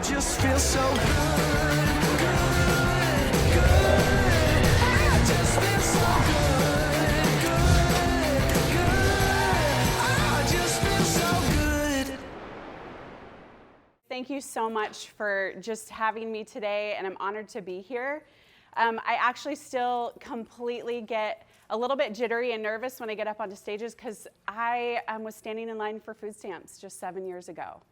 just feel so good, good, good. I just feel so good, good, good. I just feel so good. Thank you so much for just having me today, and I'm honored to be here. I actually still completely get a little bit jittery and nervous when I get up onto stages because I was standing in line for food stamps just 7 years ago.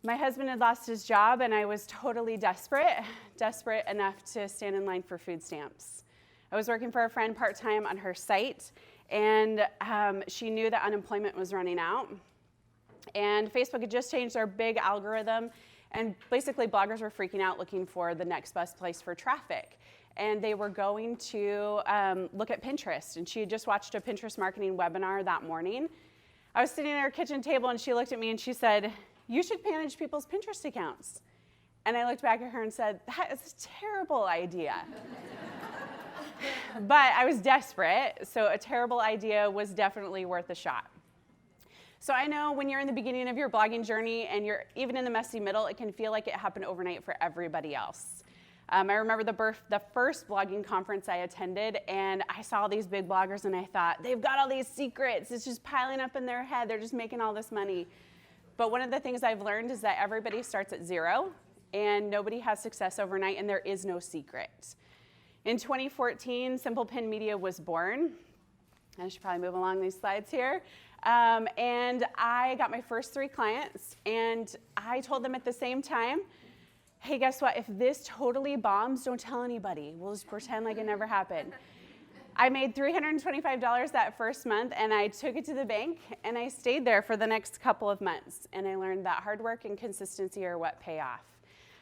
My husband had lost his job, and I was totally desperate enough to stand in line for food stamps. I was working for a friend part-time on her site, and she knew that unemployment was running out. And Facebook had just changed their big algorithm, and basically bloggers were freaking out looking for the next best place for traffic. And they were going to look at Pinterest, and she had just watched a Pinterest marketing webinar that morning. I was sitting at her kitchen table, and she looked at me and she said, "You should manage people's Pinterest accounts." And I looked back at her and said, "That is a terrible idea." But I was desperate, so a terrible idea was definitely worth a shot. So I know when you're in the beginning of your blogging journey and you're even in the messy middle, it can feel like it happened overnight for everybody else. I remember the first blogging conference I attended, and I saw all these big bloggers, and I thought, they've got all these secrets. It's just piling up in their head. They're just making all this money. But one of the things I've learned is that everybody starts at zero, and nobody has success overnight, and there is no secret. In 2014, Simple Pin Media was born. I should probably move along these slides here. And I got my first 3 clients, and I told them at the same time, hey, guess what? If this totally bombs, don't tell anybody. We'll just pretend like it never happened. I made $325 that first month, and I took it to the bank, and I stayed there for the next couple of months. And I learned that hard work and consistency are what pay off.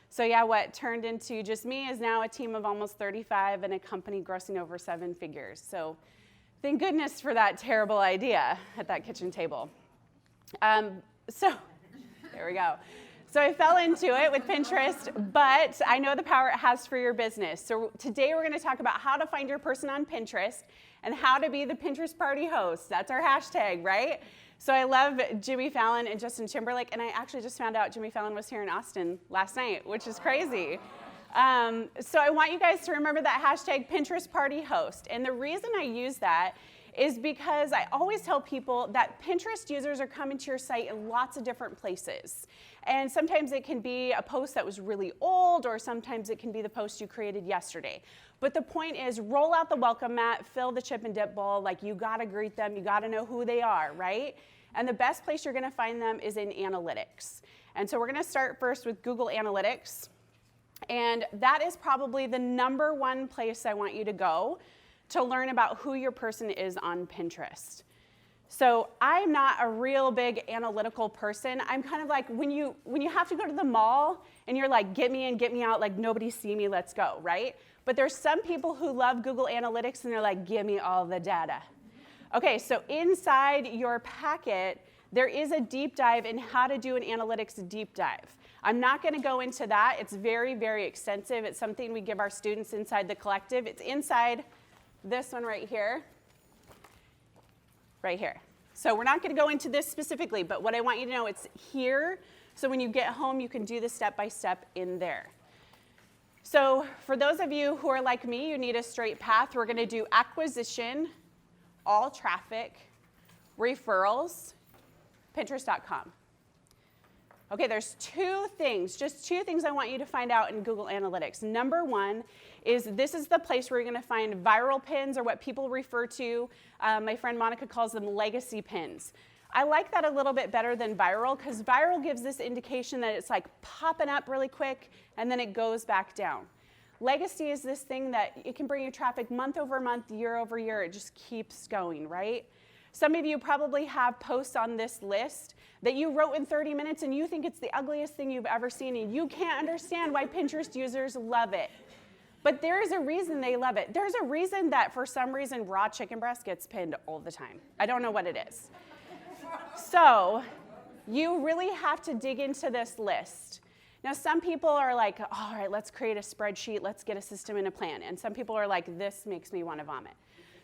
So yeah, what turned into just me is now a team of almost 35 and a company grossing over 7 figures. So thank goodness for that terrible idea at that kitchen table. So there we go. So I fell into it with Pinterest, but I know the power it has for your business. So today we're going to talk about how to find your person on Pinterest and how to be the Pinterest party host. That's our hashtag, right? So I love Jimmy Fallon and Justin Timberlake, and I actually just found out Jimmy Fallon was here in Austin last night, which is crazy. So I want you guys to remember that hashtag Pinterest party host. And the reason I use that is because I always tell people that Pinterest users are coming to your site in lots of different places. And sometimes it can be a post that was really old, or sometimes it can be the post you created yesterday. But the point is, roll out the welcome mat, fill the chip and dip bowl. Like, you gotta greet them, you gotta know who they are, right? And the best place you're gonna find them is in analytics. And so we're gonna start first with Google Analytics. And that is probably the #1 place I want you to go to learn about who your person is on Pinterest. So I'm not a real big analytical person. I'm kind of like when you have to go to the mall and you're like, get me in, get me out, like nobody see me, let's go, right? But there's some people who love Google Analytics and they're like, give me all the data. Okay, so inside your packet, there is a deep dive in how to do an analytics deep dive. I'm not going to go into that. It's very, very extensive. It's something we give our students inside the collective. It's inside this one right here. Right here. So we're not going to go into this specifically, but what I want you to know, it's here. So when you get home, you can do this step by step in there. So for those of you who are like me, you need a straight path. We're going to do acquisition, all traffic, referrals, Pinterest.com. Okay, there's 2 things, just 2 things I want you to find out in Google Analytics. #1 is this is the place where you're going to find viral pins, or what people refer to, my friend Monica calls them legacy pins. I like that a little bit better than viral, because viral gives this indication that it's like popping up really quick and then it goes back down. Legacy is this thing that it can bring you traffic month over month, year over year. It just keeps going, right? Some of you probably have posts on this list that you wrote in 30 minutes and you think it's the ugliest thing you've ever seen, and you can't understand why Pinterest users love it. But there is a reason they love it. There's a reason that for some reason raw chicken breast gets pinned all the time. I don't know what it is. So you really have to dig into this list. Now, some people are like, all right, let's create a spreadsheet, let's get a system and a plan. And some people are like, this makes me want to vomit.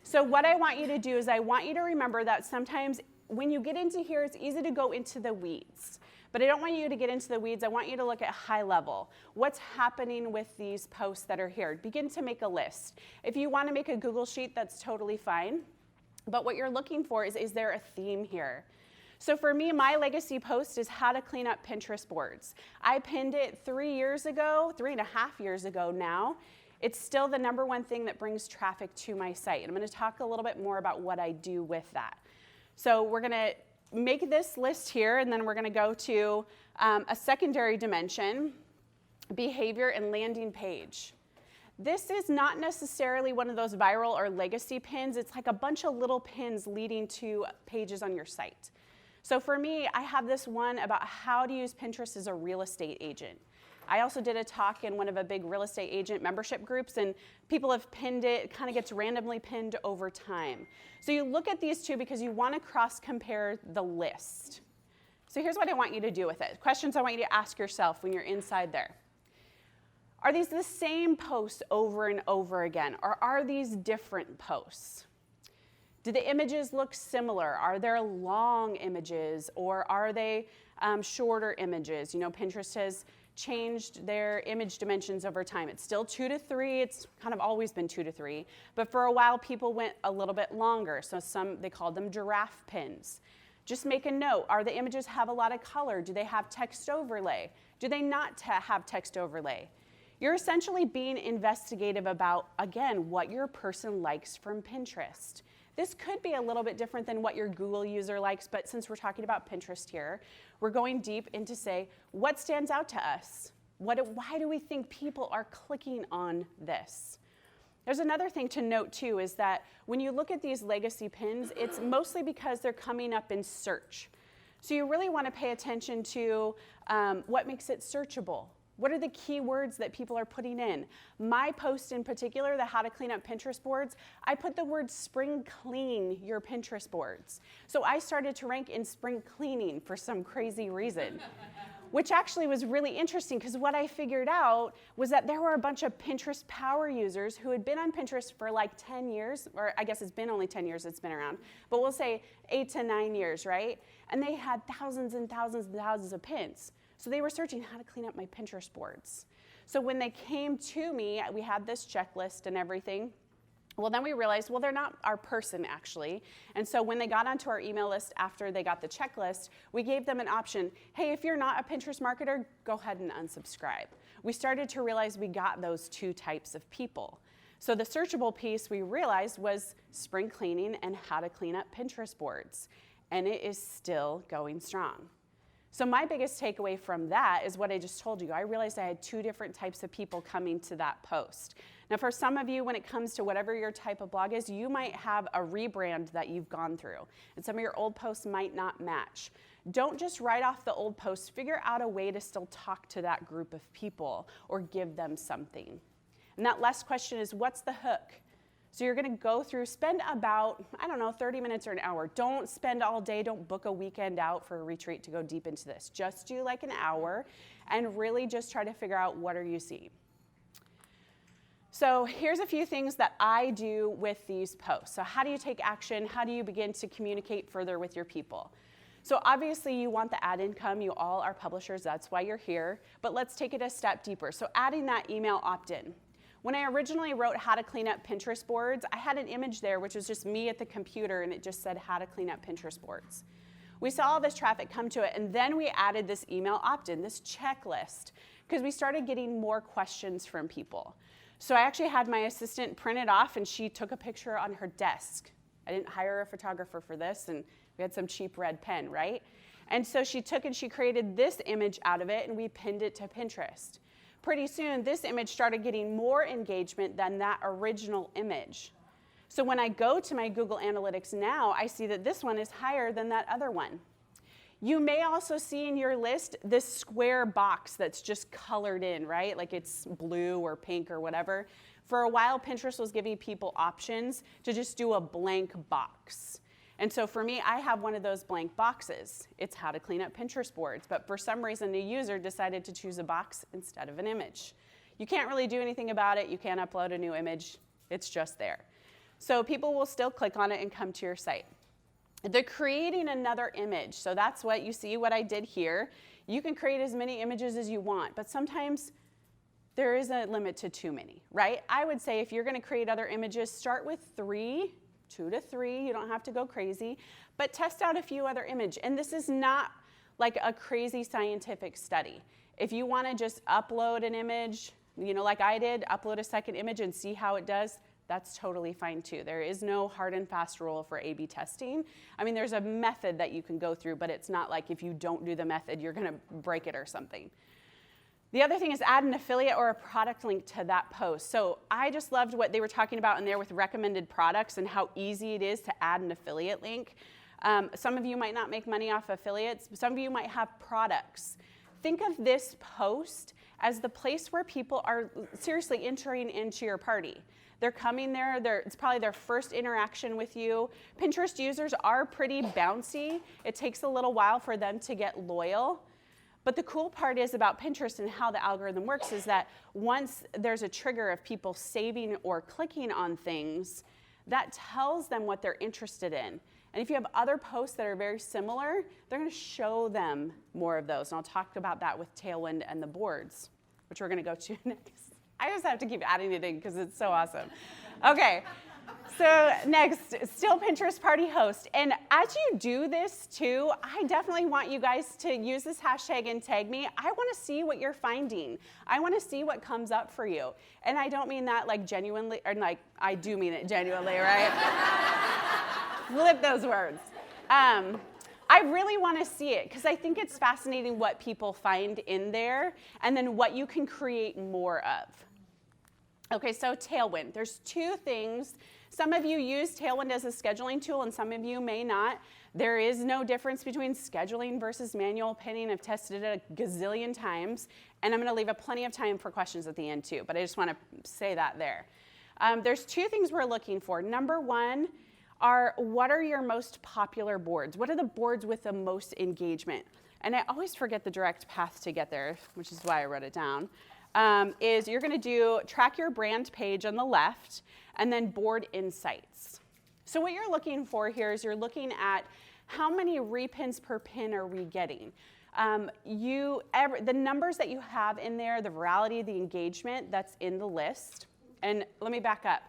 So what I want you to do is I want you to remember that sometimes when you get into here, it's easy to go into the weeds. But I don't want you to get into the weeds. I want you to look at high level. What's happening with these posts that are here? Begin to make a list. If you want to make a Google Sheet, that's totally fine. But what you're looking for is there a theme here? So for me, my legacy post is how to clean up Pinterest boards. I pinned it 3.5 years ago now. It's still the #1 thing that brings traffic to my site. And I'm going to talk a little bit more about what I do with that. So we're going to make this list here, and then we're going to go to a secondary dimension, behavior and landing page. This is not necessarily one of those viral or legacy pins. It's like a bunch of little pins leading to pages on your site. So for me, I have this one about how to use Pinterest as a real estate agent. I also did a talk in one of a big real estate agent membership groups, and people have pinned it. It kind of gets randomly pinned over time. So you look at these two because you want to cross-compare the list. So here's what I want you to do with it. Questions I want you to ask yourself when you're inside there. Are these the same posts over and over again, or are these different posts? Do the images look similar? Are there long images, or are they shorter images? You know, Pinterest has changed their image dimensions over time. It's still 2 to 3. It's kind of always been 2 to 3. But for a while, people went a little bit longer. So they called them giraffe pins. Just make a note. Are the images have a lot of color? Do they have text overlay? Do they not have text overlay? You're essentially being investigative about, again, what your person likes from Pinterest. This could be a little bit different than what your Google user likes, but since we're talking about Pinterest here, we're going deep into say, what stands out to us? Why do we think people are clicking on this? There's another thing to note too, is that when you look at these legacy pins, it's mostly because they're coming up in search. So you really want to pay attention to what makes it searchable. What are the keywords that people are putting in? My post in particular, the how to clean up Pinterest boards, I put the word spring clean your Pinterest boards. So I started to rank in spring cleaning for some crazy reason, which actually was really interesting because what I figured out was that there were a bunch of Pinterest power users who had been on Pinterest for like 10 years, or I guess it's been only 10 years it's been around, but we'll say 8 to 9 years, right? And they had thousands and thousands and thousands of pins. So they were searching how to clean up my Pinterest boards. So when they came to me, we had this checklist and everything. Well, then we realized, well, they're not our person actually. And so when they got onto our email list after they got the checklist, we gave them an option. Hey, if you're not a Pinterest marketer, go ahead and unsubscribe. We started to realize we got those two types of people. So the searchable piece we realized was spring cleaning and how to clean up Pinterest boards. And it is still going strong. So my biggest takeaway from that is what I just told you. I realized I had two different types of people coming to that post. Now for some of you, when it comes to whatever your type of blog is, you might have a rebrand that you've gone through, and some of your old posts might not match. Don't just write off the old posts. Figure out a way to still talk to that group of people or give them something. And that last question is, what's the hook? So you're going to go through, spend about, 30 minutes or an hour. Don't spend all day. Don't book a weekend out for a retreat to go deep into this. Just do like an hour and really just try to figure out what are you seeing. So here's a few things that I do with these posts. So how do you take action? How do you begin to communicate further with your people? So obviously you want the ad income. You all are publishers. That's why you're here. But let's take it a step deeper. So adding that email opt-in. When I originally wrote how to clean up Pinterest boards, I had an image there which was just me at the computer and it just said how to clean up Pinterest boards. We saw all this traffic come to it and then we added this email opt-in, this checklist, because we started getting more questions from people. So I actually had my assistant print it off and she took a picture on her desk. I didn't hire a photographer for this and we had some cheap red pen, right? And so she took and she created this image out of it and we pinned it to Pinterest. Pretty soon, this image started getting more engagement than that original image. So when I go to my Google Analytics now, I see that this one is higher than that other one. You may also see in your list this square box that's just colored in, right? Like it's blue or pink or whatever. For a while, Pinterest was giving people options to just do a blank box. And so for me, I have one of those blank boxes. It's how to clean up Pinterest boards. But for some reason, the user decided to choose a box instead of an image. You can't really do anything about it. You can't upload a new image. It's just there. So people will still click on it and come to your site. They're creating another image. So that's what you see what I did here. You can create as many images as you want, but sometimes there is a limit to too many, right? I would say if you're gonna create other images, start with 3, 2 to 3, you don't have to go crazy, but test out a few other images. And this is not like a crazy scientific study. If you wanna just upload an image, like I did, upload a second image and see how it does, that's totally fine too. There is no hard and fast rule for A/B testing. I mean, there's a method that you can go through, but it's not like if you don't do the method, you're gonna break it or something. The other thing is add an affiliate or a product link to that post. So I just loved what they were talking about in there with recommended products and how easy it is to add an affiliate link. Some of you might not make money off affiliates. Some of you might have products. Think of this post as the place where people are seriously entering into your party. They're coming there, it's probably their first interaction with you. Pinterest users are pretty bouncy. It takes a little while for them to get loyal. But the cool part is about Pinterest and how the algorithm works is that once there's a trigger of people saving or clicking on things, that tells them what they're interested in. And if you have other posts that are very similar, they're gonna show them more of those. And I'll talk about that with Tailwind and the boards, which we're gonna go to next. I just have to keep adding it in because it's so awesome. Okay. So next, still Pinterest party host. And as you do this too, I definitely want you guys to use this hashtag and tag me. I want to see what you're finding. I want to see what comes up for you. And I don't mean that like genuinely, or like I do mean it genuinely, right? Flip those words. I really want to see it because I think it's fascinating what people find in there and then what you can create more of. Okay, so Tailwind. There's 2 things. Some of you use Tailwind as a scheduling tool and some of you may not. There is no difference between scheduling versus manual pinning. I've tested it a gazillion times, and I'm going to leave plenty of time for questions at the end too, but I just want to say that there. There's 2 things we're looking for. Number 1 are what are your most popular boards? What are the boards with the most engagement? And I always forget the direct path to get there, which is why I wrote it down. Is you're going to track your brand page on the left and then board insights. So what you're looking for here is you're looking at how many repins per pin are we getting. The numbers that you have in there, the virality, the engagement that's in the list. And let me back up.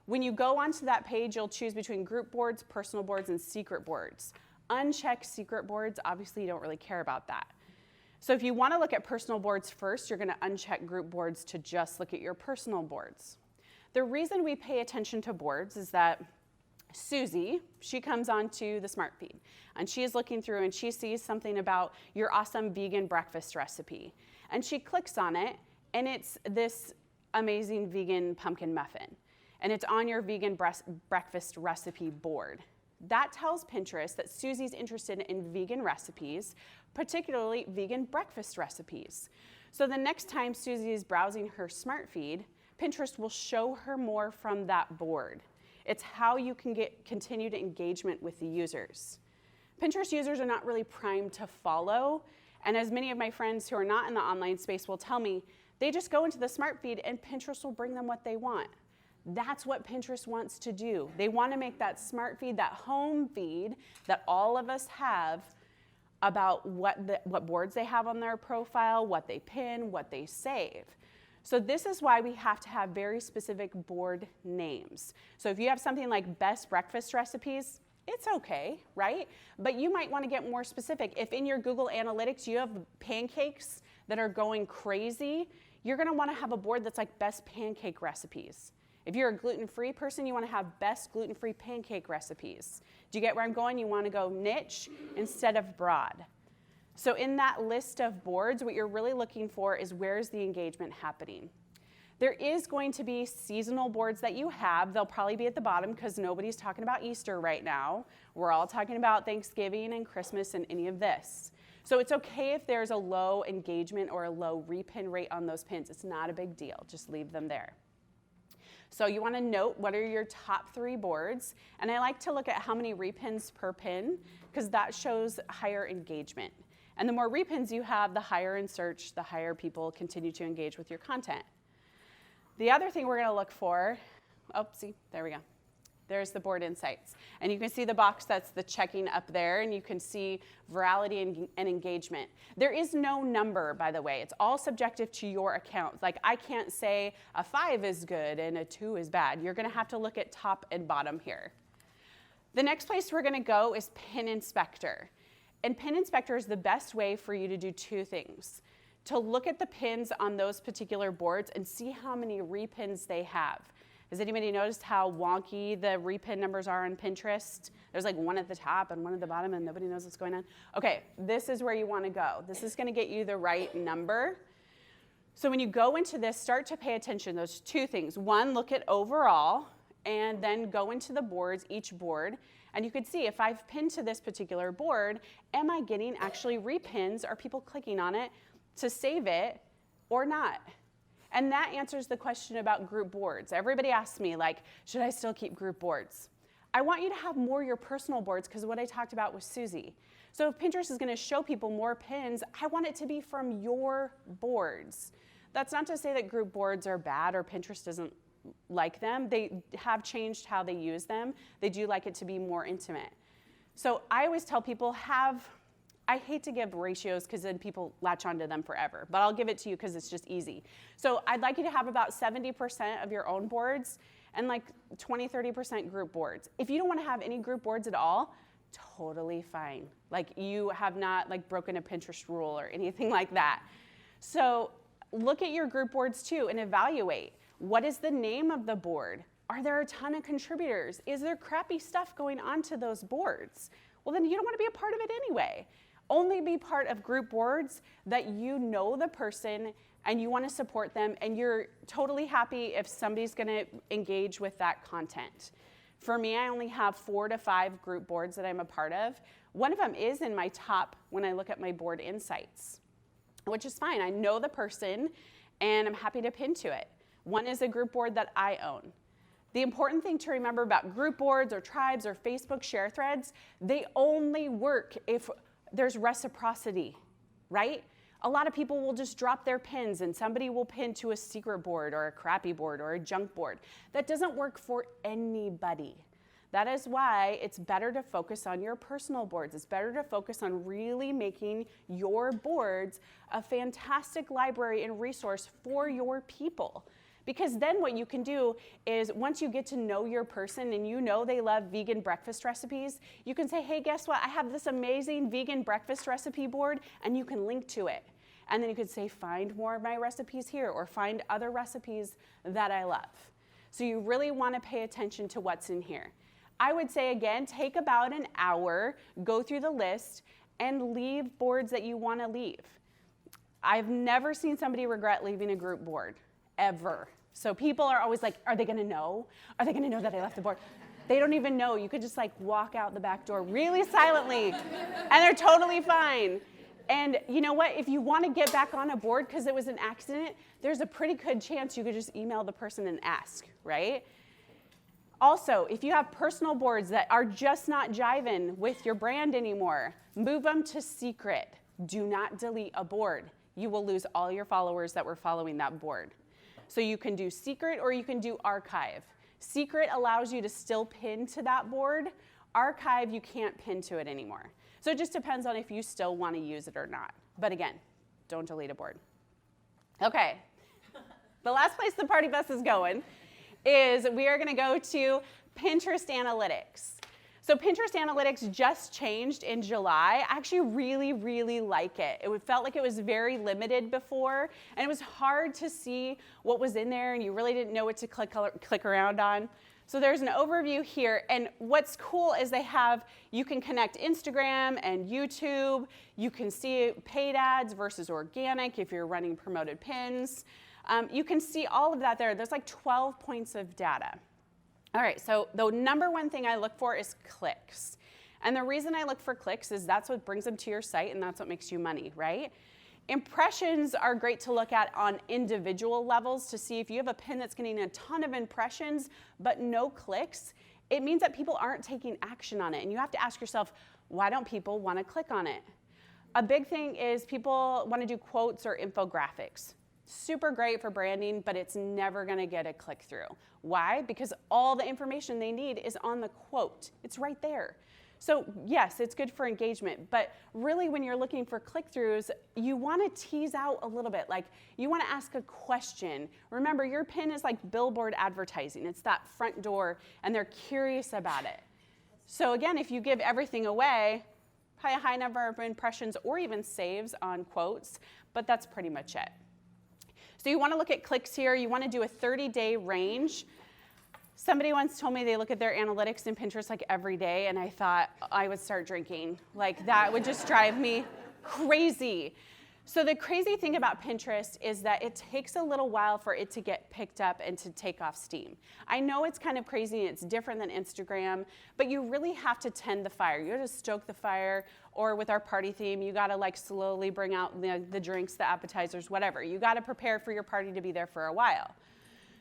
When you go onto that page, you'll choose between group boards, personal boards, and secret boards. Uncheck secret boards, obviously you don't really care about that. So if you want to look at personal boards first, you're going to uncheck group boards to just look at your personal boards. The reason we pay attention to boards is that Susie, she comes onto the Smart Feed, and she is looking through and she sees something about your awesome vegan breakfast recipe. And she clicks on it, and it's this amazing vegan pumpkin muffin. And it's on your vegan breakfast recipe board. That tells Pinterest that Susie's interested in vegan recipes, particularly vegan breakfast recipes. So the next time Susie is browsing her Smart Feed, Pinterest will show her more from that board. It's how you can get continued engagement with the users. Pinterest users are not really primed to follow, and as many of my friends who are not in the online space will tell me, they just go into the Smart Feed and Pinterest will bring them what they want. That's what Pinterest wants to do. They want to make that Smart Feed, that home feed that all of us have about what boards they have on their profile, what they pin, what they save. So this is why we have to have very specific board names. So if you have something like best breakfast recipes, it's okay, right? But you might want to get more specific. If in your Google Analytics you have pancakes that are going crazy, you're going to want to have a board that's like best pancake recipes. If you're a gluten-free person, you want to have best gluten-free pancake recipes. Do you get where I'm going? You want to go niche instead of broad. So in that list of boards, what you're really looking for is where's the engagement happening. There is going to be seasonal boards that you have. They'll probably be at the bottom because nobody's talking about Easter right now. We're all talking about Thanksgiving and Christmas and any of this. So it's okay if there's a low engagement or a low repin rate on those pins. It's not a big deal. Just leave them there. So you want to note what are your top 3 boards. And I like to look at how many repins per pin because that shows higher engagement. And the more repins you have, the higher in search, the higher people continue to engage with your content. The other thing we're going to look for, oh, see, there we go, There's the board insights. And you can see the box that's the checking up there, and you can see virality and engagement. There is no number, by the way. It's all subjective to your account. Like, I can't say a 5 is good and a 2 is bad. You're gonna have to look at top and bottom here. The next place we're gonna go is Pin Inspector. And Pin Inspector is the best way for you to do two things. To look at the pins on those particular boards and see how many repins they have. Has anybody noticed how wonky the repin numbers are on Pinterest? There's like one at the top and one at the bottom and nobody knows what's going on. Okay, this is where you want to go. This is going to get you the right number. So when you go into this, start to pay attention. Those two things. One, look at overall, and then go into the boards, each board, and you could see if I've pinned to this particular board, am I getting actually repins? Are people clicking on it to save it or not? And that answers the question about group boards. Everybody asks me, like, should I still keep group boards? I want you to have more your personal boards because of what I talked about with Susie. So if Pinterest is going to show people more pins, I want it to be from your boards. That's not to say that group boards are bad or Pinterest doesn't like them. They have changed how they use them. They do like it to be more intimate. So I always tell people I hate to give ratios because then people latch onto them forever, but I'll give it to you because it's just easy. So I'd like you to have about 70% of your own boards and like 20, 30% group boards. If you don't want to have any group boards at all, totally fine. Like, you have not like broken a Pinterest rule or anything like that. So look at your group boards too and evaluate. What is the name of the board? Are there a ton of contributors? Is there crappy stuff going onto those boards? Well, then you don't want to be a part of it anyway. Only be part of group boards that you know the person and you want to support them and you're totally happy if somebody's going to engage with that content. For me, I only have 4 to 5 group boards that I'm a part of. One of them is in my top when I look at my board insights, which is fine. I know the person and I'm happy to pin to it. One is a group board that I own. The important thing to remember about group boards or tribes or Facebook share threads, they only work if there's reciprocity, right? A lot of people will just drop their pins and somebody will pin to a secret board or a crappy board or a junk board. That doesn't work for anybody. That is why it's better to focus on your personal boards. It's better to focus on really making your boards a fantastic library and resource for your people. Because then what you can do is once you get to know your person and you know they love vegan breakfast recipes, you can say, hey, guess what? I have this amazing vegan breakfast recipe board, and you can link to it. And then you could say, find more of my recipes here, or find other recipes that I love. So you really want to pay attention to what's in here. I would say, again, take about an hour, go through the list, and leave boards that you want to leave. I've never seen somebody regret leaving a group board, ever. So people are always like, are they going to know? Are they going to know that I left the board? They don't even know. You could just like walk out the back door really silently, and they're totally fine. And you know what? If you want to get back on a board because it was an accident, there's a pretty good chance you could just email the person and ask, right? Also, if you have personal boards that are just not jiving with your brand anymore, move them to secret. Do not delete a board. You will lose all your followers that were following that board. So you can do secret or you can do archive. Secret allows you to still pin to that board. Archive, you can't pin to it anymore. So it just depends on if you still want to use it or not. But again, don't delete a board. Okay, the last place the party bus is going is we are going to go to Pinterest Analytics. So Pinterest Analytics just changed in July. I actually really, really like it. It felt like it was very limited before, and it was hard to see what was in there, and you really didn't know what to click around on. So there's an overview here, and what's cool is you can connect Instagram and YouTube. You can see paid ads versus organic if you're running promoted pins. You can see all of that there. There's like 12 points of data. All right, so the number one thing I look for is clicks. And the reason I look for clicks is that's what brings them to your site and that's what makes you money, right? Impressions are great to look at on individual levels to see if you have a pin that's getting a ton of impressions but no clicks, it means that people aren't taking action on it. And you have to ask yourself, why don't people want to click on it? A big thing is people want to do quotes or infographics. Super great for branding, but it's never gonna get a click through. Why? Because all the information they need is on the quote. It's right there. So yes, it's good for engagement, but really when you're looking for click-throughs, you wanna tease out a little bit. Like you wanna ask a question. Remember, your pin is like billboard advertising. It's that front door and they're curious about it. So again, if you give everything away, probably a high number of impressions or even saves on quotes, but that's pretty much it. So you wanna look at clicks here. You wanna do a 30-day range. Somebody once told me they look at their analytics in Pinterest like every day, and I thought I would start drinking. Like that would just drive me crazy. So the crazy thing about Pinterest is that it takes a little while for it to get picked up and to take off steam. I know it's kind of crazy and it's different than Instagram, but you really have to tend the fire. You have to stoke the fire, or with our party theme, you gotta like slowly bring out the drinks, the appetizers, whatever. You gotta prepare for your party to be there for a while.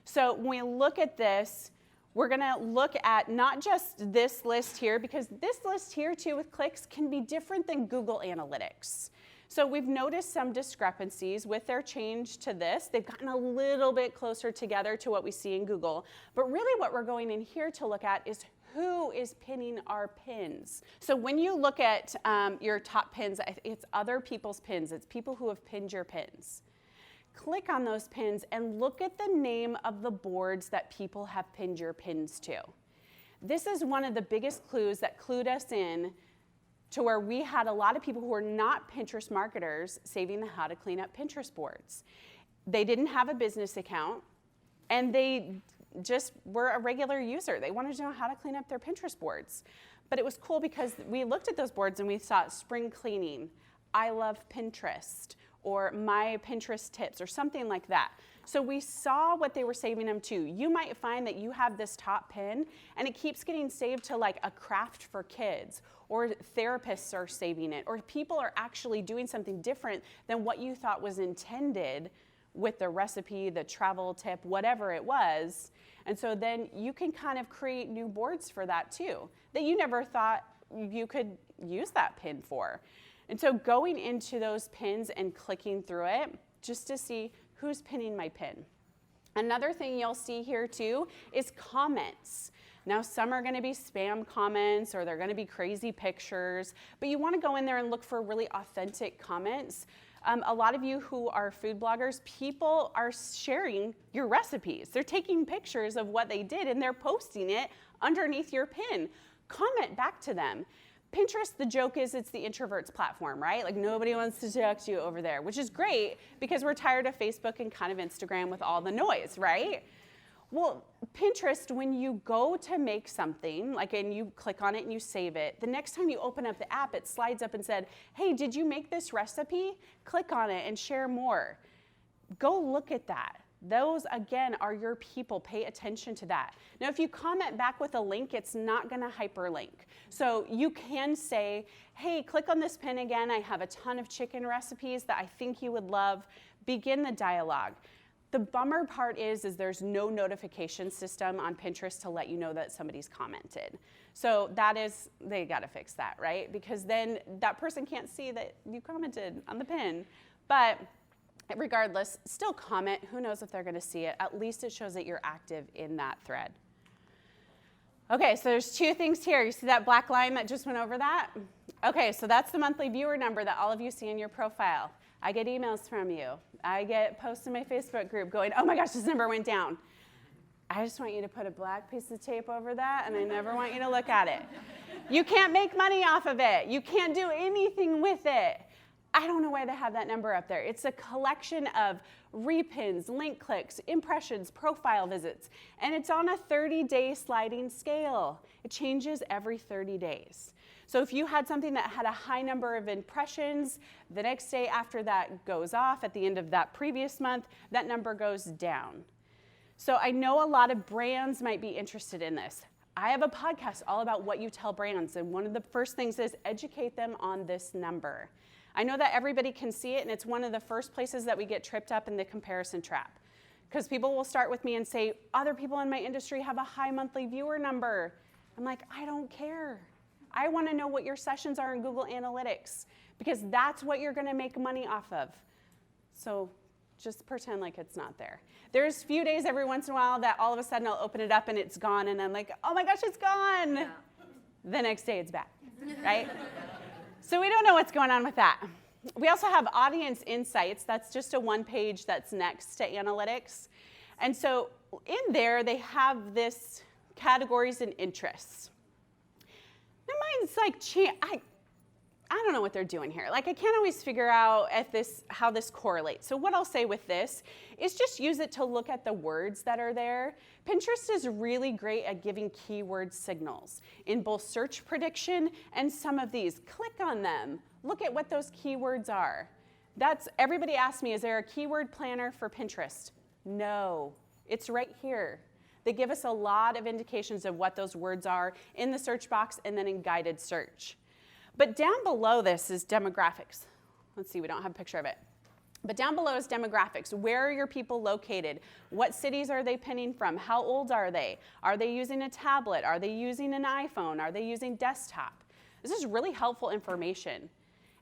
So when we look at this, we're gonna look at not just this list here, because this list here too with clicks can be different than Google Analytics. So we've noticed some discrepancies with their change to this. They've gotten a little bit closer together to what we see in Google. But really what we're going in here to look at is who is pinning our pins. So when you look at your top pins, it's other people's pins. It's people who have pinned your pins. Click on those pins and look at the name of the boards that people have pinned your pins to. This is one of the biggest clues that clued us in to where we had a lot of people who were not Pinterest marketers saving the how to clean up Pinterest boards. They didn't have a business account and they just were a regular user. They wanted to know how to clean up their Pinterest boards. But it was cool because we looked at those boards and we saw spring cleaning, I love Pinterest, or my Pinterest tips, or something like that. So we saw what they were saving them to. You might find that you have this top pin and it keeps getting saved to like a craft for kids, or therapists are saving it, or people are actually doing something different than what you thought was intended with the recipe, the travel tip, whatever it was. And so then you can kind of create new boards for that too, that you never thought you could use that pin for. And so going into those pins and clicking through it just to see who's pinning my pin. Another thing you'll see here too is comments. Now some are gonna be spam comments or they're gonna be crazy pictures, but you wanna go in there and look for really authentic comments. A lot of you who are food bloggers, people are sharing your recipes. They're taking pictures of what they did and they're posting it underneath your pin. Comment back to them. Pinterest, the joke is it's the introverts platform, right? Like nobody wants to talk to you over there, which is great because we're tired of Facebook and kind of Instagram with all the noise, right? Well, Pinterest, when you go to make something, like and you click on it and you save it, the next time you open up the app, it slides up and said, hey, did you make this recipe? Click on it and share more. Go look at that. Those, again, are your people. Pay attention to that. Now, if you comment back with a link, it's not going to hyperlink. So you can say, hey, click on this pin again. I have a ton of chicken recipes that I think you would love. Begin the dialogue. The bummer part is there's no notification system on Pinterest to let you know that somebody's commented. So that is, they got to fix that, right? Because then that person can't see that you commented on the pin. But regardless, still comment. Who knows if they're going to see it? At least it shows that you're active in that thread. Okay, so there's two things here. You see that black line that just went over that? Okay, so that's the monthly viewer number that all of you see in your profile. I get emails from you. I get posts in my Facebook group going, oh my gosh, this number went down. I just want you to put a black piece of tape over that, and I never want you to look at it. You can't make money off of it. You can't do anything with it. I don't know why they have that number up there. It's a collection of repins, link clicks, impressions, profile visits, and it's on a 30-day sliding scale. It changes every 30 days. So if you had something that had a high number of impressions, the next day after that goes off, at the end of that previous month, that number goes down. So I know a lot of brands might be interested in this. I have a podcast all about what you tell brands, and one of the first things is educate them on this number. I know that everybody can see it, and it's one of the first places that we get tripped up in the comparison trap. Because people will start with me and say, other people in my industry have a high monthly viewer number. I'm like, I don't care. I want to know what your sessions are in Google Analytics, because that's what you're going to make money off of. So Just pretend like it's not there. There's few days every once in a while that all of a sudden I'll open it up and it's gone, and I'm like, oh my gosh, it's gone. Yeah. The next day it's back, right? So we don't know what's going on with that. We also have audience insights. That's just a one page that's next to analytics. And so in there, they have this categories and interests. Now mine's like, I don't know what they're doing here. Like, I can't always figure out how this correlates. So what I'll say with this is just use it to look at the words that are there. Pinterest is really great at giving keyword signals in both search prediction and some of these. Click on them. Look at what those keywords are. Everybody asks me, is there a keyword planner for Pinterest? No, it's right here. They give us a lot of indications of what those words are in the search box and then in guided search. But down below this is demographics. Let's see, we don't have a picture of it. But down below is demographics. Where are your people located? What cities are they pinning from? How old are they? Are they using a tablet? Are they using an iPhone? Are they using desktop? This is really helpful information.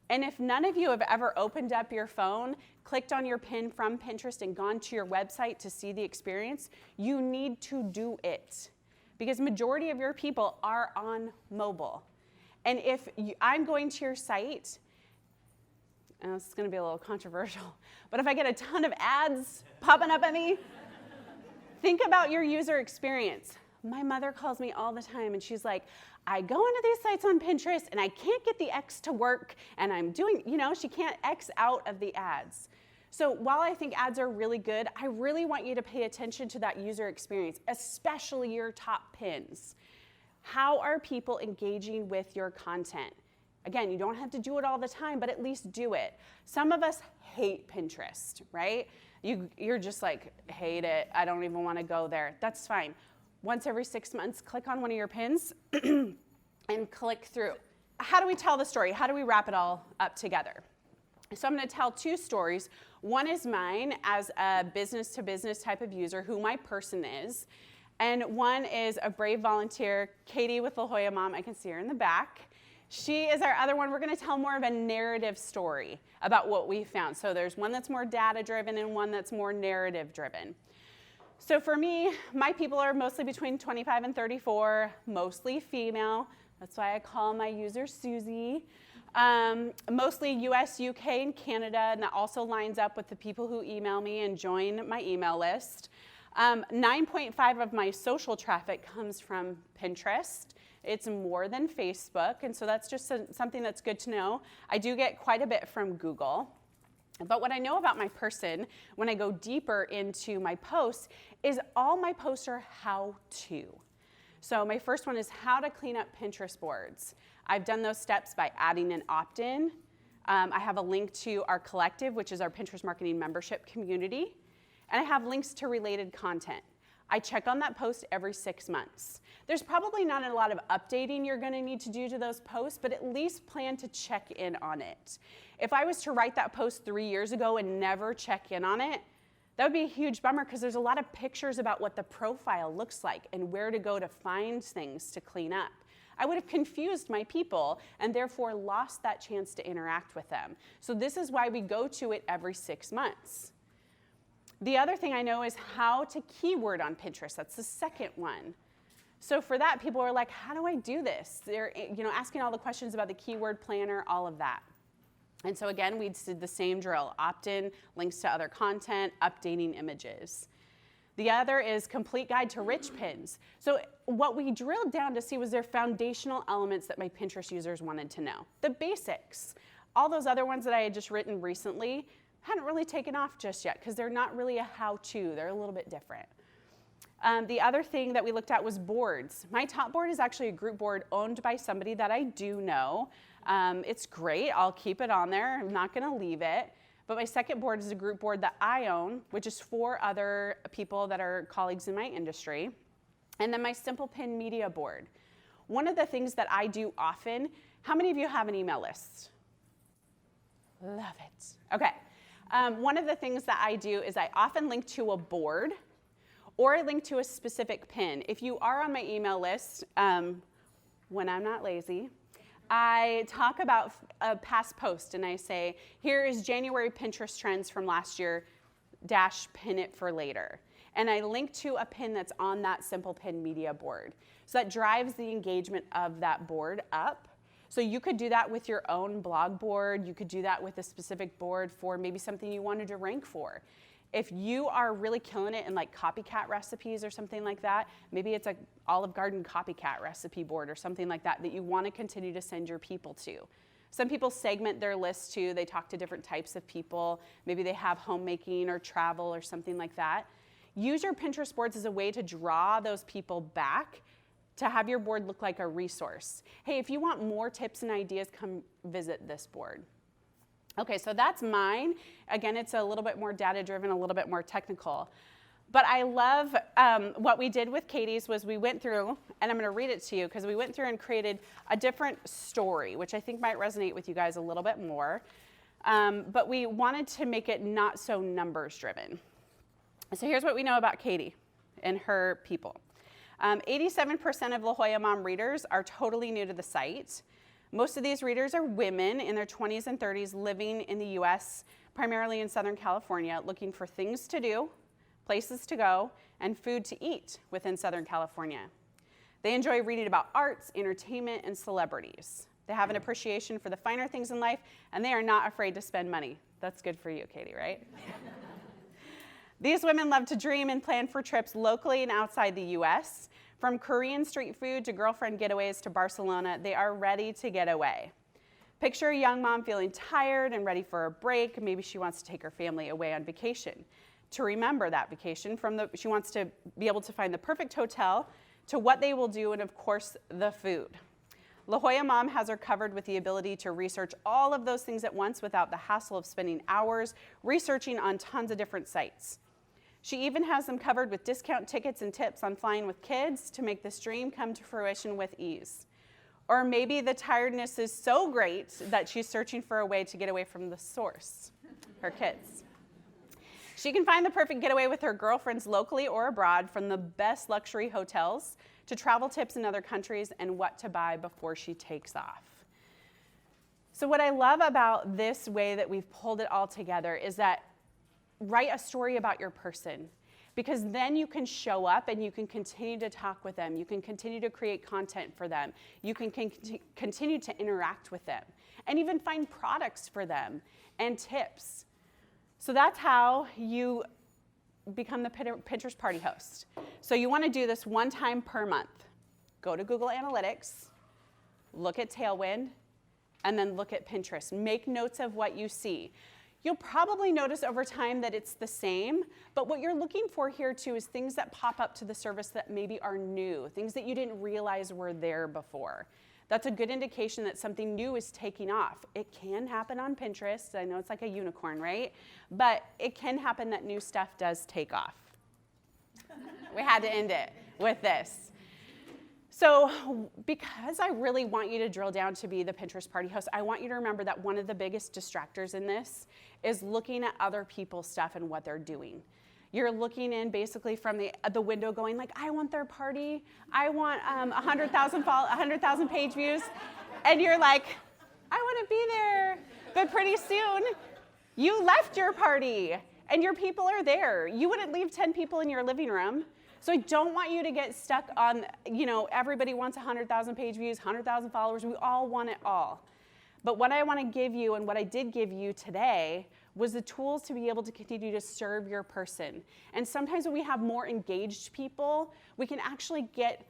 And if none of you have ever opened up your phone, clicked on your pin from Pinterest and gone to your website to see the experience, you need to do it. Because majority of your people are on mobile. And if I'm going to your site, and this is going to be a little controversial, but if I get a ton of ads popping up at me, think about your user experience. My mother calls me all the time, and she's like, I go into these sites on Pinterest, and I can't get the X to work, and I'm doing, she can't X out of the ads. So while I think ads are really good, I really want you to pay attention to that user experience, especially your top pins. How are people engaging with your content? Again, you don't have to do it all the time, but at least do it. Some of us hate Pinterest, right? You're just like, hate it. I don't even want to go there. That's fine. Once every 6 months, click on one of your pins and click through. How do we tell the story? How do we wrap it all up together? So I'm going to tell two stories. One is mine as a business-to-business type of user, who my person is. And one is a brave volunteer, Katie with La Jolla Mom. I can see her in the back. She is our other one. We're going to tell more of a narrative story about what we found. So there's one that's more data-driven and one that's more narrative-driven. So for me, my people are mostly between 25 and 34, mostly female. That's why I call my user Susie. Mostly US, UK, and Canada, and that also lines up with the people who email me and join my email list. 9.5 of my social traffic comes from Pinterest. It's more than Facebook, and so that's just something that's good to know. I do get quite a bit from Google. But what I know about my person, when I go deeper into my posts, is all my posts are how-to. So my first one is how to clean up Pinterest boards. I've done those steps by adding an opt-in. I have a link to our collective, which is our Pinterest marketing membership community. And I have links to related content. I check on that post every 6 months. There's probably not a lot of updating you're going to need to do to those posts, but at least plan to check in on it. If I was to write that post 3 years ago and never check in on it, that would be a huge bummer, because there's a lot of pictures about what the profile looks like and where to go to find things to clean up. I would have confused my people and therefore lost that chance to interact with them. So this is why we go to it every 6 months. The other thing I know is how to keyword on Pinterest. That's the second one. So for that, people are like, how do I do this? They're asking all the questions about the keyword planner, all of that. And so again, we did the same drill: opt-in, links to other content, updating images. The other is complete guide to rich pins. So what we drilled down to see was there foundational elements that my Pinterest users wanted to know. The basics. All those other ones that I had just written recently hadn't really taken off just yet, because they're not really a how-to. They're a little bit different. The other thing that we looked at was boards. My top board is actually a group board owned by somebody that I do know. It's great. I'll keep it on there. I'm not going to leave it. But my second board is a group board that I own, which is 4 other people that are colleagues in my industry. And then my Simple Pin media board. One of the things that I do often, how many of you have an email list? Love it. Okay. One of the things that I do is I often link to a board, or I link to a specific pin. If you are on my email list, when I'm not lazy, I talk about a past post and I say, here is January Pinterest trends from last year. pin it for later. And I link to a pin that's on that Simple Pin Media board. So that drives the engagement of that board up. So you could do that with your own blog board. You could do that with a specific board for maybe something you wanted to rank for. If you are really killing it in like copycat recipes or something like that, maybe it's an Olive Garden copycat recipe board or something like that that you want to continue to send your people to. Some people segment their list too. They talk to different types of people. Maybe they have homemaking or travel or something like that. Use your Pinterest boards as a way to draw those people back to have your board look like a resource. Hey, if you want more tips and ideas, come visit this board. Okay, so that's mine. Again, it's a little bit more data-driven, a little bit more technical. But I love what we did with Katie's was we went through, and I'm gonna read it to you, because we went through and created a different story, which I think might resonate with you guys a little bit more. But we wanted to make it not so numbers-driven. So here's what we know about Katie and her people. 87% of La Jolla Mom readers are totally new to the site. Most of these readers are women in their 20s and 30s living in the US, primarily in Southern California, looking for things to do, places to go, and food to eat within Southern California. They enjoy reading about arts, entertainment, and celebrities. They have an appreciation for the finer things in life, and they are not afraid to spend money. That's good for you, Katie, right? These women love to dream and plan for trips locally and outside the US. From Korean street food to girlfriend getaways to Barcelona, they are ready to get away. Picture a young mom feeling tired and ready for a break. Maybe she wants to take her family away on vacation. To remember that vacation, she wants to be able to find the perfect hotel, to what they will do, and of course, the food. La Jolla Mom has her covered with the ability to research all of those things at once without the hassle of spending hours researching on tons of different sites. She even has them covered with discount tickets and tips on flying with kids to make this dream come to fruition with ease. Or maybe the tiredness is so great that she's searching for a way to get away from the source, her kids. She can find the perfect getaway with her girlfriends locally or abroad, from the best luxury hotels to travel tips in other countries and what to buy before she takes off. So what I love about this way that we've pulled it all together is that write a story about your person, because then you can show up and you can continue to talk with them. You can continue to create content for them. You can continue to interact with them and even find products for them and tips. So that's how you become the Pinterest party host. So you want to do this one time per month. Go to Google Analytics, look at Tailwind, and then look at Pinterest. Make notes of what you see. You'll probably notice over time that it's the same, but what you're looking for here too is things that pop up to the service that maybe are new, things that you didn't realize were there before. That's a good indication that something new is taking off. It can happen on Pinterest. I know it's like a unicorn, right? But it can happen that new stuff does take off. We had to end it with this. So because I really want you to drill down to be the Pinterest party host, I want you to remember that one of the biggest distractors in this is looking at other people's stuff and what they're doing. You're looking in basically from the window going like, I want their party. I want 100,000 page views. And you're like, I want to be there. But pretty soon, you left your party and your people are there. You wouldn't leave 10 people in your living room. So I don't want you to get stuck on, everybody wants 100,000 page views, 100,000 followers. We all want it all. But what I want to give you, and what I did give you today, was the tools to be able to continue to serve your person. And sometimes when we have more engaged people, we can actually get,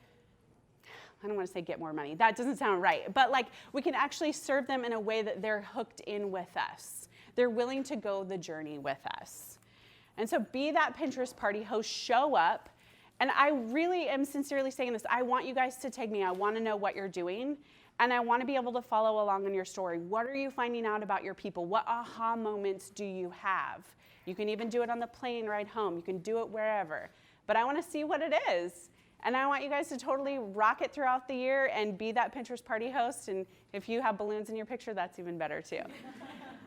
I don't want to say get more money. That doesn't sound right. But we can actually serve them in a way that they're hooked in with us. They're willing to go the journey with us. And so be that Pinterest party host, show up. And I really am sincerely saying this. I want you guys to tag me. I want to know what you're doing. And I want to be able to follow along in your story. What are you finding out about your people? What aha moments do you have? You can even do it on the plane ride home. You can do it wherever. But I want to see what it is. And I want you guys to totally rock it throughout the year and be that Pinterest party host. And if you have balloons in your picture, that's even better too.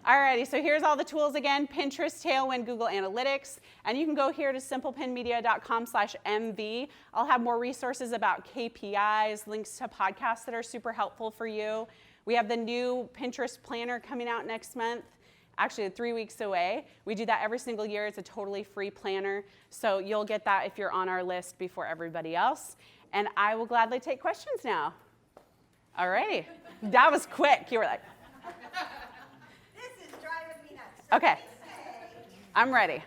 Alrighty, so here's all the tools again: Pinterest, Tailwind, Google Analytics, and you can go here to simplepinmedia.com/MV. I'll have more resources about KPIs, links to podcasts that are super helpful for you. We have the new Pinterest planner coming out next month. actually 3 weeks away. We do that every single year. It's a totally free planner. So you'll get that if you're on our list before everybody else. And I will gladly take questions now. All righty. That was quick. You were like. This is driving me nuts. Okay. I'm ready.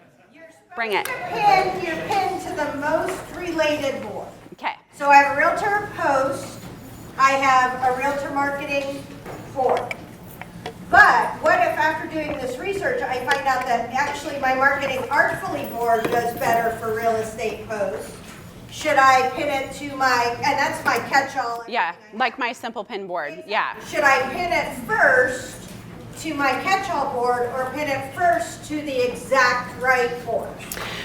Bring it. Pin your pin to the most related board. Okay. So I have a realtor post. I have a realtor marketing board. But what if after doing this research, I find out that actually my marketing artfully board does better for real estate posts? Should I pin it to my, and that's my catch-all. Yeah, like my simple pin board. Yeah. Should I pin it first to my catch-all board or pin it first to the exact right board?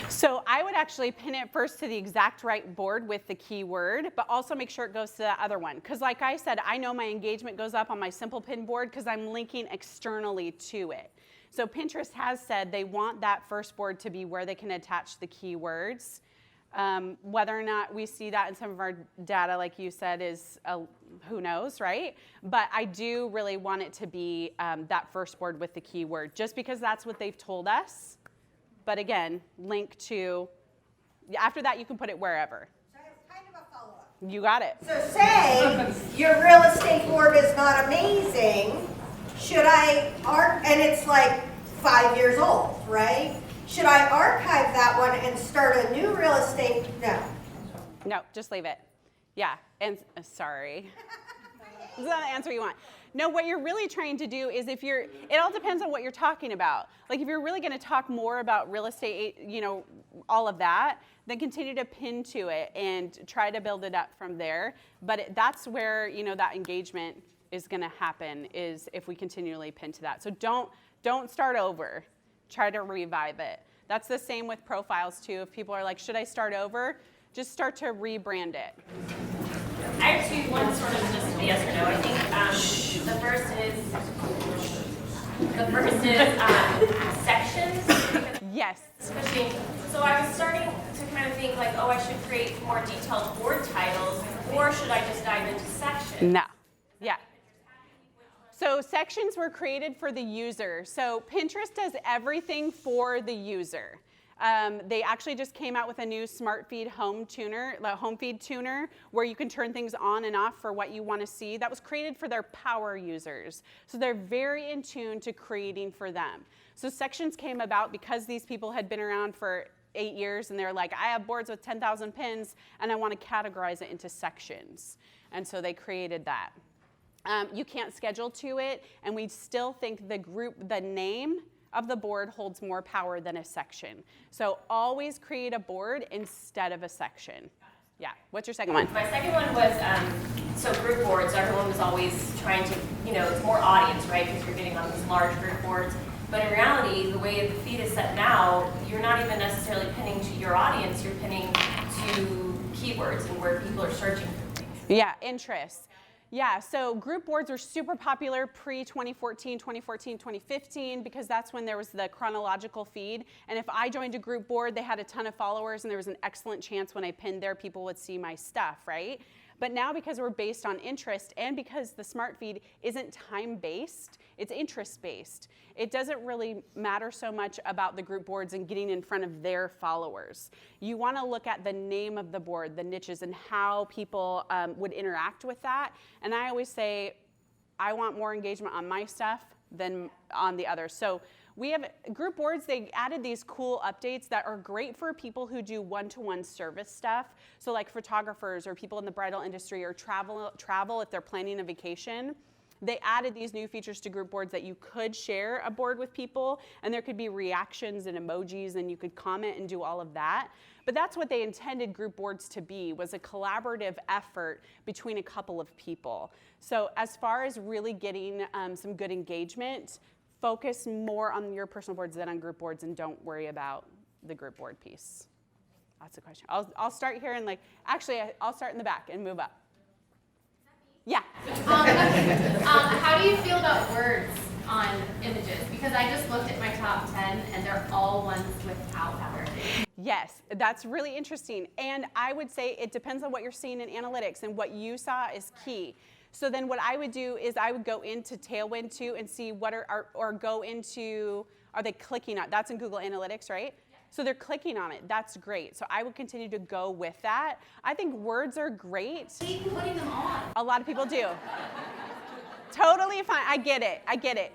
So I would actually pin it first to the exact right board with the keyword, but also make sure it goes to the other one. Because like I said, I know my engagement goes up on my simple pin board because I'm linking externally to it. So Pinterest has said they want that first board to be where they can attach the keywords. Whether or not we see that in some of our data, like you said, is who knows, right? But I do really want it to be that first board with the keyword, just because that's what they've told us. But again, link to, after that, you can put it wherever. So I have kind of a follow-up. You got it. So say your real estate board is not amazing, should I, and it's like 5 years old, right? Should I archive that one and start a new real estate? No. No, just leave it. Yeah, and sorry. This is not the answer you want. No, what you're really trying to do is it all depends on what you're talking about. Like if you're really going to talk more about real estate, all of that, then continue to pin to it and try to build it up from there. But that's where, that engagement is going to happen, is if we continually pin to that. So don't start over. Try to revive it. That's the same with profiles too. If people are like, should I start over? Just start to rebrand it. I have two. One sort of just a yes or no. I think the first is sections. Yes. Especially, so I was starting to kind of think like, I should create more detailed board titles, or should I just dive into sections? No. Yeah. So sections were created for the user. So Pinterest does everything for the user. They actually just came out with a new smart feed home feed tuner, where you can turn things on and off for what you want to see. That was created for their power users. So they're very in tune to creating for them. So sections came about because these people had been around for 8 years and they're like, I have boards with 10,000 pins and I want to categorize it into sections. And so they created that. You can't schedule to it, and we still think the name of the board holds more power than a section. So always create a board instead of a section. Yeah, what's your second one? My second one was, so group boards, everyone was always trying to, it's more audience, right? Because you're getting on these large group boards. But in reality, the way the feed is set now, you're not even necessarily pinning to your audience, you're pinning to keywords and where people are searching for things. Yeah, interests. Yeah, so group boards were super popular pre-2014, 2015, because that's when there was the chronological feed. And if I joined a group board, they had a ton of followers, and there was an excellent chance when I pinned there, people would see my stuff, right? But now because we're based on interest, and because the smart feed isn't time-based, it's interest-based, it doesn't really matter so much about the group boards and getting in front of their followers. You want to look at the name of the board, the niches, and how people would interact with that. And I always say, I want more engagement on my stuff than on the others. So we have group boards, they added these cool updates that are great for people who do one-to-one service stuff. So like photographers or people in the bridal industry or travel if they're planning a vacation. They added these new features to group boards that you could share a board with people, and there could be reactions and emojis, and you could comment and do all of that. But that's what they intended group boards to be, was a collaborative effort between a couple of people. So as far as really getting some good engagement, focus more on your personal boards than on group boards, and don't worry about the group board piece. That's a question. I'll start here and I'll start in the back and move up. Yeah. How do you feel about words on images? Because I just looked at my top 10 and they're all ones without words. Yes, that's really interesting. And I would say it depends on what you're seeing in analytics, and what you saw is key. So then what I would do is I would go into Tailwind too and see what or go into, are they clicking on, that's in Google Analytics, right? So they're clicking on it, that's great. So I would continue to go with that. I think words are great. Keep putting them on. A lot of people do. Totally fine, I get it.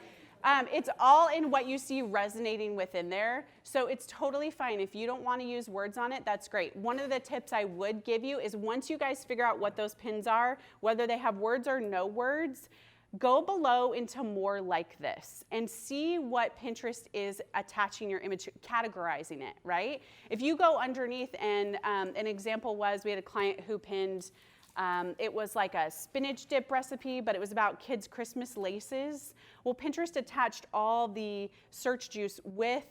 It's all in what you see resonating within there. So it's totally fine. If you don't want to use words on it, that's great. One of the tips I would give you is once you guys figure out what those pins are, whether they have words or no words, go below into more like this and see what Pinterest is attaching your image to, categorizing it, right? If you go underneath and an example was we had a client who pinned it was like a spinach dip recipe, but it was about kids' Christmas laces. Well, Pinterest attached all the search juice with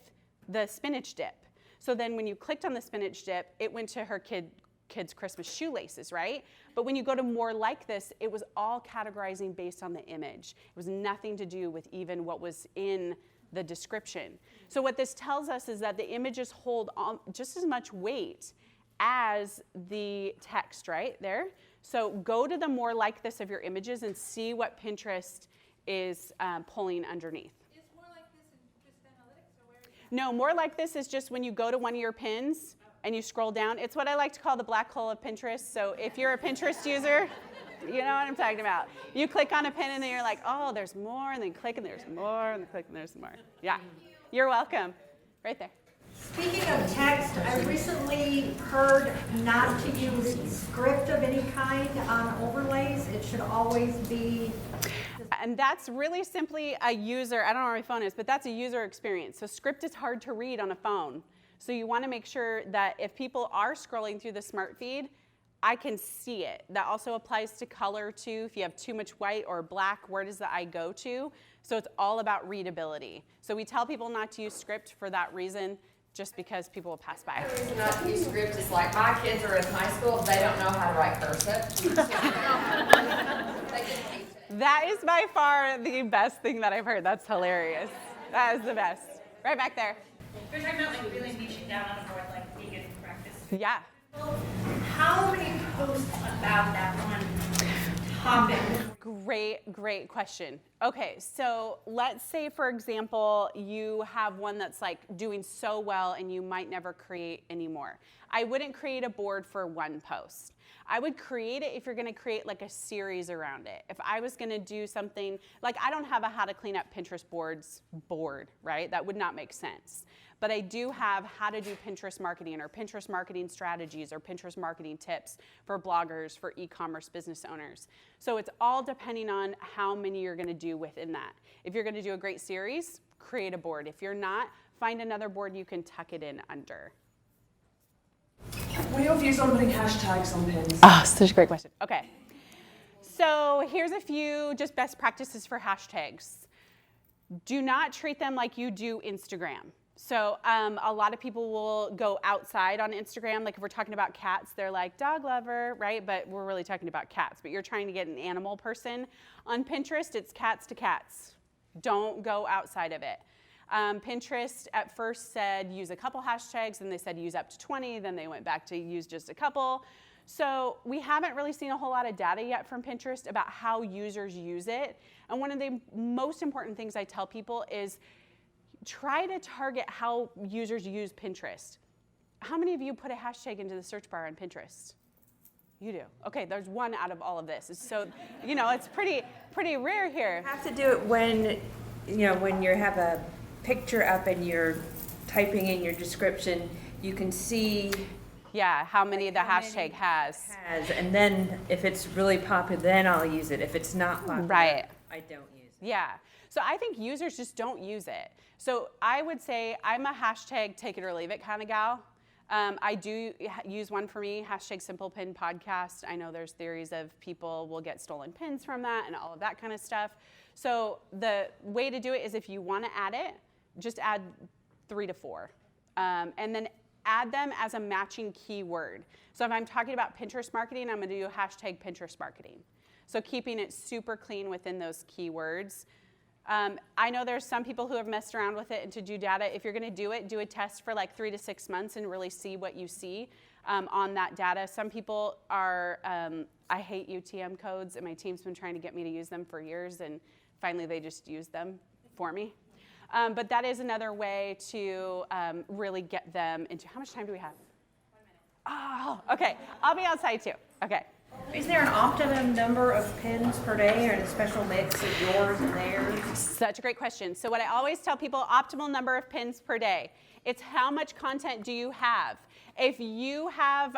the spinach dip. So then when you clicked on the spinach dip, it went to her kids' Christmas shoelaces, right? But when you go to more like this, it was all categorizing based on the image. It was nothing to do with even what was in the description. So what this tells us is that the images hold just as much weight as the text, right there. So go to the more like this of your images and see what Pinterest is pulling underneath. Is more like this in just analytics, or where is it? No, more like this is just when you go to one of your pins and you scroll down. It's what I like to call the black hole of Pinterest. So if you're a Pinterest user, you know what I'm talking about. You click on a pin and then you're like, oh, there's more, and then click and there's more, and then click and there's more. Yeah, you're welcome. Right there. Speaking of text, I recently heard not to use script of any kind on overlays. It should always be. And that's really simply a user, I don't know where my phone is, but that's a user experience. So script is hard to read on a phone. So you want to make sure that if people are scrolling through the smart feed, I can see it. That also applies to color too. If you have too much white or black, where does the eye go to? So it's all about readability. So we tell people not to use script for that reason, just because people will pass by. The reason not to use script is like my kids are in high school, they don't know how to write cursive. They can teach it. That is by far the best thing that I've heard. That's hilarious. That is the best. Right back there. You're talking about like really niching down on a board, like vegan practice. Yeah. How many posts about that one topic? Great question. Okay, so let's say, for example, you have one that's like doing so well and you might never create anymore. I wouldn't create a board for one post. I would create it if you're gonna create like a series around it. If I was gonna do something, like I don't have a how to clean up Pinterest boards board, right? That would not make sense. But I do have how to do Pinterest marketing or Pinterest marketing strategies or Pinterest marketing tips for bloggers, for e-commerce business owners. So it's all depending on how many you're gonna do within that. If you're gonna do a great series, create a board. If you're not, find another board you can tuck it in under. What are your views on putting hashtags on pins? Oh, such a great question. Okay. So here's a few just best practices for hashtags. Do not treat them like you do Instagram. So a lot of people will go outside on Instagram. Like if we're talking about cats, they're like dog lover, right? But we're really talking about cats. But you're trying to get an animal person. On Pinterest, it's cats to cats. Don't go outside of it. Pinterest at first said use a couple hashtags, then they said use up to 20, then they went back to use just a couple. So we haven't really seen a whole lot of data yet from Pinterest about how users use it. And one of the most important things I tell people is try to target how users use Pinterest. How many of you put a hashtag into the search bar on Pinterest? You do. Okay, there's one out of all of this. So, you know, it's pretty rare here. You have to do it when, you know, when you have a picture up and you're typing in your description, you can see yeah, how many the hashtag has. And then if it's really popular, then I'll use it. If it's not popular, right. I don't use it. Yeah. So I think users just don't use it. So I would say I'm a hashtag take it or leave it kind of gal. I do use one for me, hashtag simple pin podcast. I know there's theories of people will get stolen pins from that and all of that kind of stuff. So the way to do it is if you want to add it, just add 3 to 4. And then add them as a matching keyword. So if I'm talking about Pinterest marketing, I'm going to do hashtag Pinterest marketing. So keeping it super clean within those keywords. I know there's some people who have messed around with it and to do data. If you're going to do it, do a test for like 3 to 6 months and really see what you see on that data. Some people are, I hate UTM codes, and my team's been trying to get me to use them for years, and finally they just use them for me. But that is another way to really get them into, how much time do we have? 1 minute. Oh, okay. I'll be outside too. Okay. Is there an optimum number of pins per day, or a special mix of yours and theirs? Such a great question. So what I always tell people, optimal number of pins per day. It's how much content do you have? If you have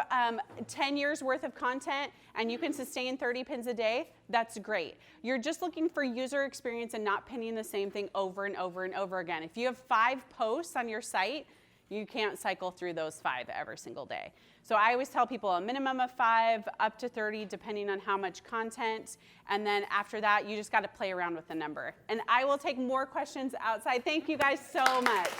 10 years worth of content and you can sustain 30 pins a day, that's great. You're just looking for user experience and not pinning the same thing over and over and over again. If you have 5 posts on your site, you can't cycle through those 5 every single day. So I always tell people a minimum of 5, up to 30, depending on how much content. And then after that, you just got to play around with the number. And I will take more questions outside. Thank you guys so much.